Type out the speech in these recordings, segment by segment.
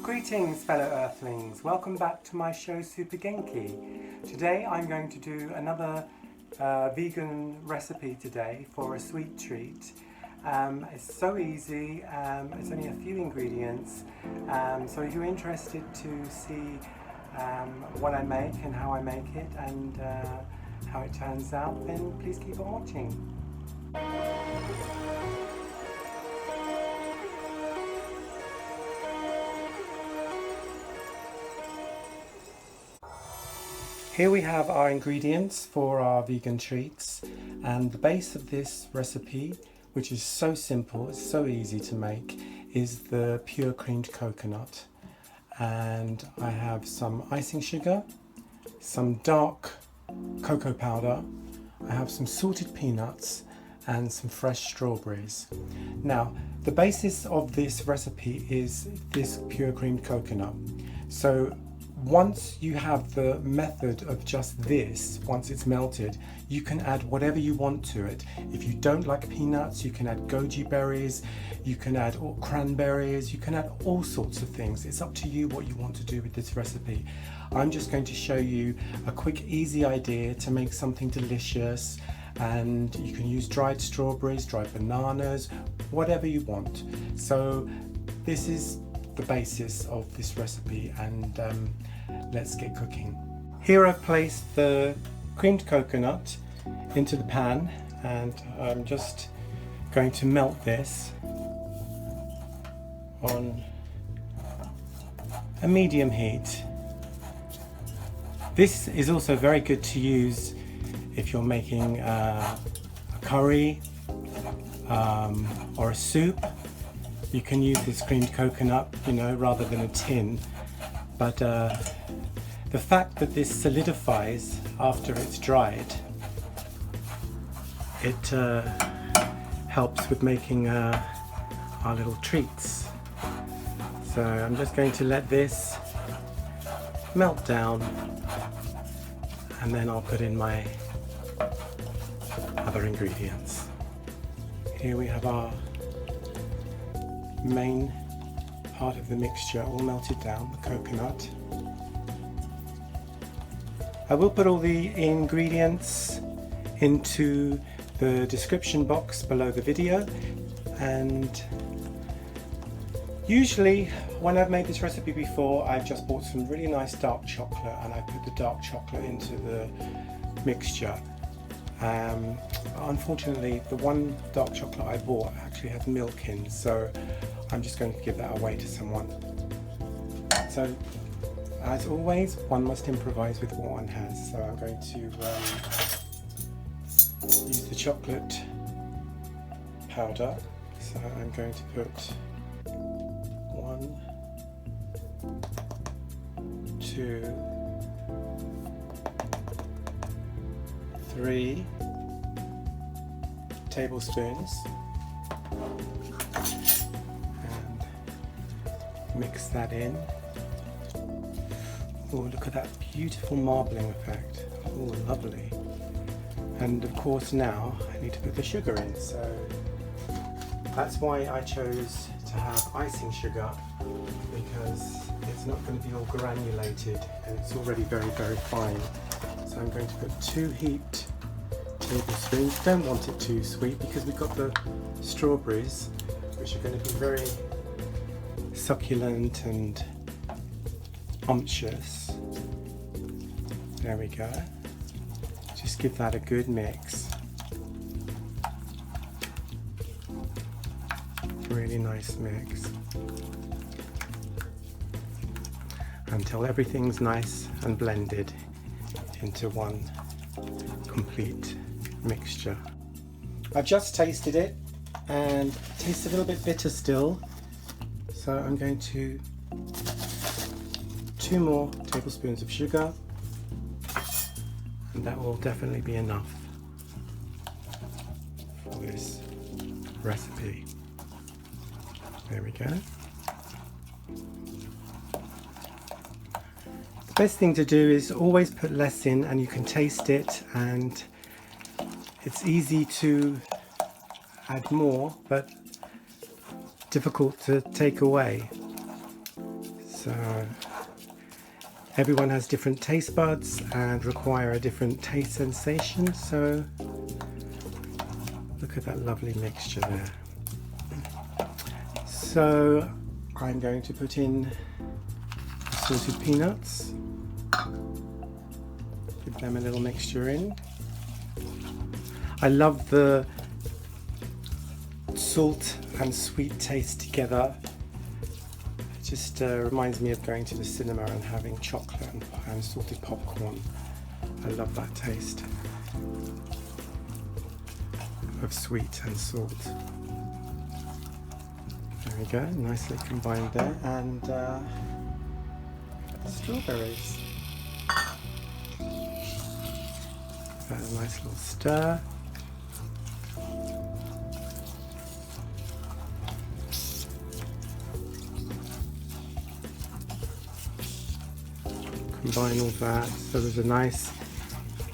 Greetings fellow earthlings, welcome back to my show Super Genki. Today I'm going to do another vegan recipe today for a sweet treat. It's so easy, it's only a few ingredients, so if you're interested to see what I make and how I make it and how it turns out, then please keep on watching. Here we have our ingredients for our vegan treats, and the base of this recipe, which is so simple, it's so easy to make, is the pure creamed coconut. And I have some icing sugar, some dark cocoa powder, I have some salted peanuts and some fresh strawberries. Now, the basis of this recipe is this pure creamed coconut. So once you have the method of just this, once it's melted, you can add whatever you want to it. If you don't like peanuts, you can add goji berries, you can add cranberries, you can add all sorts of things. It's up to you what you want to do with this recipe. I'm just going to show you a quick, easy idea to make something delicious, and you can use dried strawberries, dried bananas, whatever you want. So this is the basis of this recipe, and let's get cooking. Here I've placed the creamed coconut into the pan, and I'm just going to melt this on a medium heat. This is also very good to use if you're making a curry or a soup. You can use this creamed coconut, rather than a tin. But the fact that this solidifies after it's dried, it helps with making our little treats. So I'm just going to let this melt down, and then I'll put in my other ingredients. Here we have our main part of the mixture all melted down, the coconut. I will put all the ingredients into the description box below the video, and usually when I've made this recipe before, I've just bought some really nice dark chocolate and I put the dark chocolate into the mixture. Unfortunately, the one dark chocolate I bought actually had milk in, so I'm just going to give that away to someone. So, as always, one must improvise with what one has. So I'm going to use the chocolate powder. So I'm going to put 1, 2, 3 tablespoons, and mix that in. Oh, look at that beautiful marbling effect. Oh, lovely. And of course now I need to put the sugar in, so that's why I chose to have icing sugar, because it's not going to be all granulated and it's already very, very fine. So I'm going to put 2 heaped tablespoons. Don't want it too sweet because we've got the strawberries, which are going to be very succulent and umptuous. There we go. Just give that a good mix. Really nice mix until everything's nice and blended into one complete mixture. I've just tasted it and it tastes a little bit bitter still, so I'm going to 2 more tablespoons of sugar, and that will definitely be enough for this recipe. There we go. The best thing to do is always put less in, and you can taste it, and it's easy to add more but difficult to take away. So everyone has different taste buds and require a different taste sensation. So look at that lovely mixture there. So I'm going to put in salted peanuts. Give them a little mixture in. I love the salt and sweet taste together. It just reminds me of going to the cinema and having chocolate and salted popcorn. I love that taste of sweet and salt. There we go, nicely combined there. And strawberries. Give that a nice little stir. Combine all that so there's a nice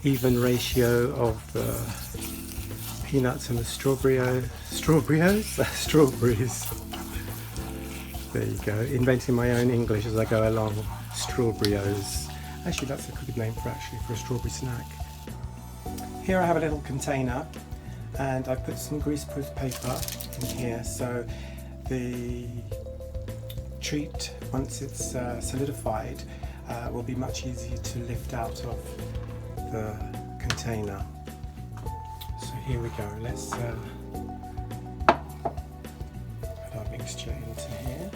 even ratio of the peanuts and the strawberries. There you go, inventing my own English as I go along. Strawberries. Actually, that's a good name for a strawberry snack. Here I have a little container and I put some greaseproof paper in here so the treat, once it's solidified, will be much easier to lift out of the container. So here we go, let's put our mixture into here.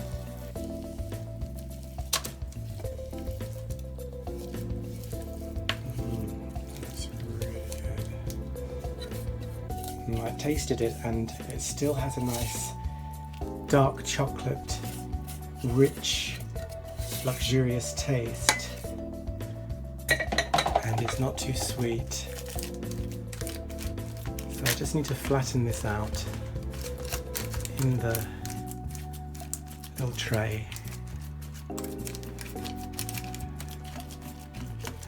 That's really good. I tasted it and it still has a nice dark chocolate, rich, luxurious taste, and it's not too sweet. So I just need to flatten this out in the little tray,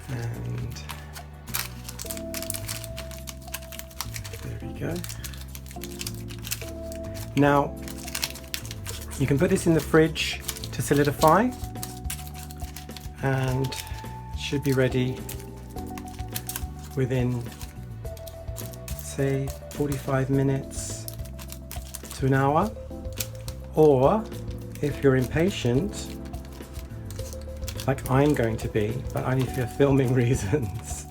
and there we go. Now you can put this in the fridge to solidify, and it should be ready within, say, 45 minutes to an hour. Or if you're impatient, like I'm going to be, but only for filming reasons,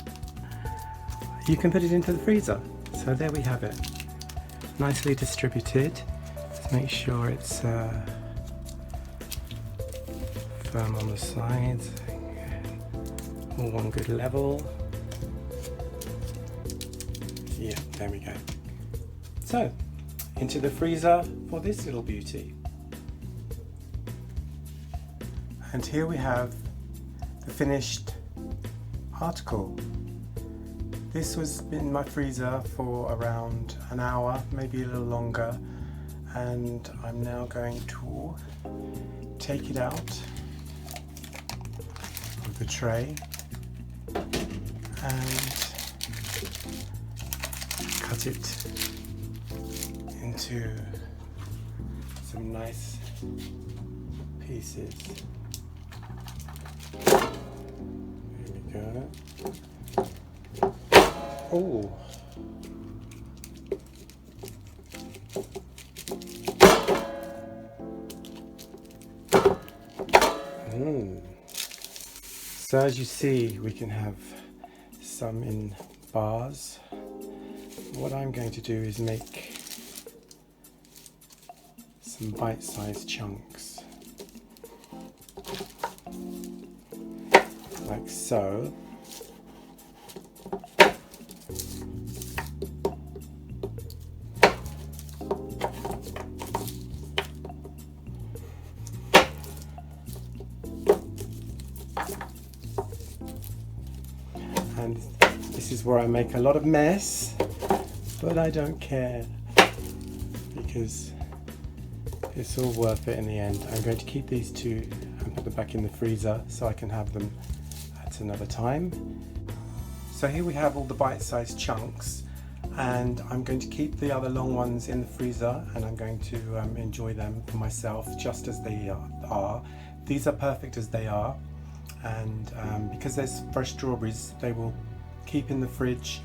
you can put it into the freezer. So there we have it, nicely distributed. Let's make sure it's firm on the sides, all one good level. Yeah, there we go. So, into the freezer for this little beauty. And here we have the finished article. This was in my freezer for around an hour, maybe a little longer, and I'm now going to take it out of the tray and cut it into some nice pieces. There we go. Oh. So as you see, we can have some in bars. What I'm going to do is make some bite-sized chunks, like so. And this is where I make a lot of mess, but I don't care because it's all worth it in the end. I'm going to keep these two and put them back in the freezer so I can have them at another time. So here we have all the bite-sized chunks, and I'm going to keep the other long ones in the freezer, and I'm going to enjoy them for myself just as they are, these are perfect as they are, and because there's fresh strawberries, they will keep in the fridge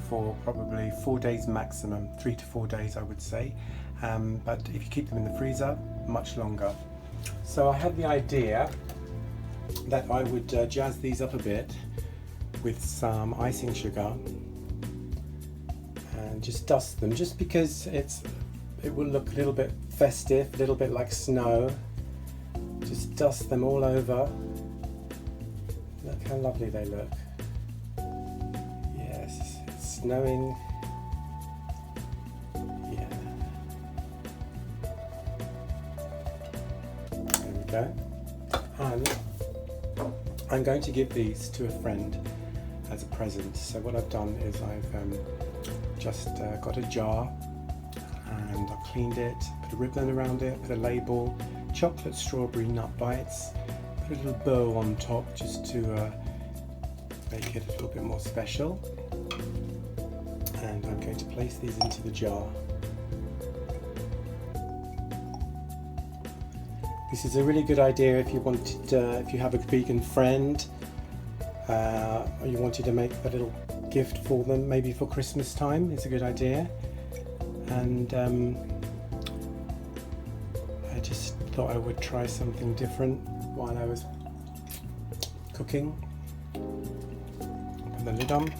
for probably 4 days maximum, 3 to 4 days I would say, but if you keep them in the freezer, much longer. So I had the idea that I would jazz these up a bit with some icing sugar and just dust them, just because it will look a little bit festive, a little bit like snow. Just dust them all over. Look how lovely they look. Yes, it's snowing. Yeah. There we go. And I'm going to give these to a friend as a present. So what I've done is I've just got a jar, and I've cleaned it, put a ribbon around it, put a label, chocolate strawberry nut bites, put a little bow on top just to make it a little bit more special. And I'm going to place these into the jar. This is a really good idea if you wanted, if you have a vegan friend, or you wanted to make a little gift for them, maybe for Christmas time. It's a good idea. And I just thought I would try something different while I was cooking. Put the lid on.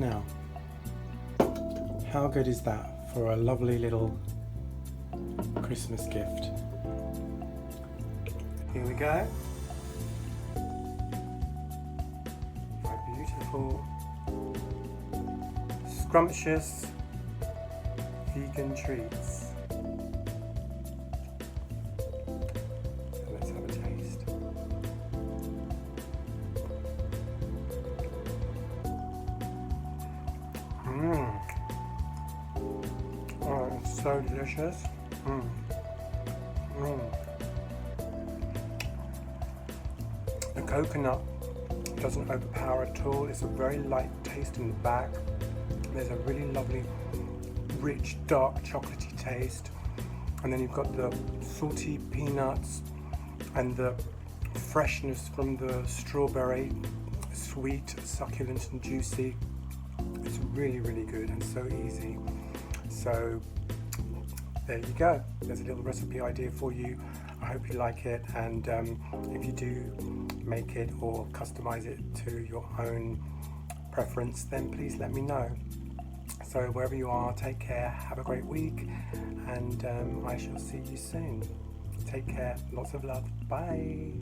Now, how good is that for a lovely little Christmas gift? Here we go. My beautiful, scrumptious vegan treats. So let's have a taste. Oh, it's so delicious. The coconut doesn't overpower at all. It's a very light taste in the back. There's a really lovely, rich, dark, chocolatey taste. And then you've got the salty peanuts and the freshness from the strawberry, sweet, succulent and juicy. It's really, really good and so easy. So there you go. There's a little recipe idea for you. I hope you like it, and if you do make it or customize it to your own preference, then please let me know. So wherever you are, take care, have a great week, and I shall see you soon. Take care, lots of love, bye.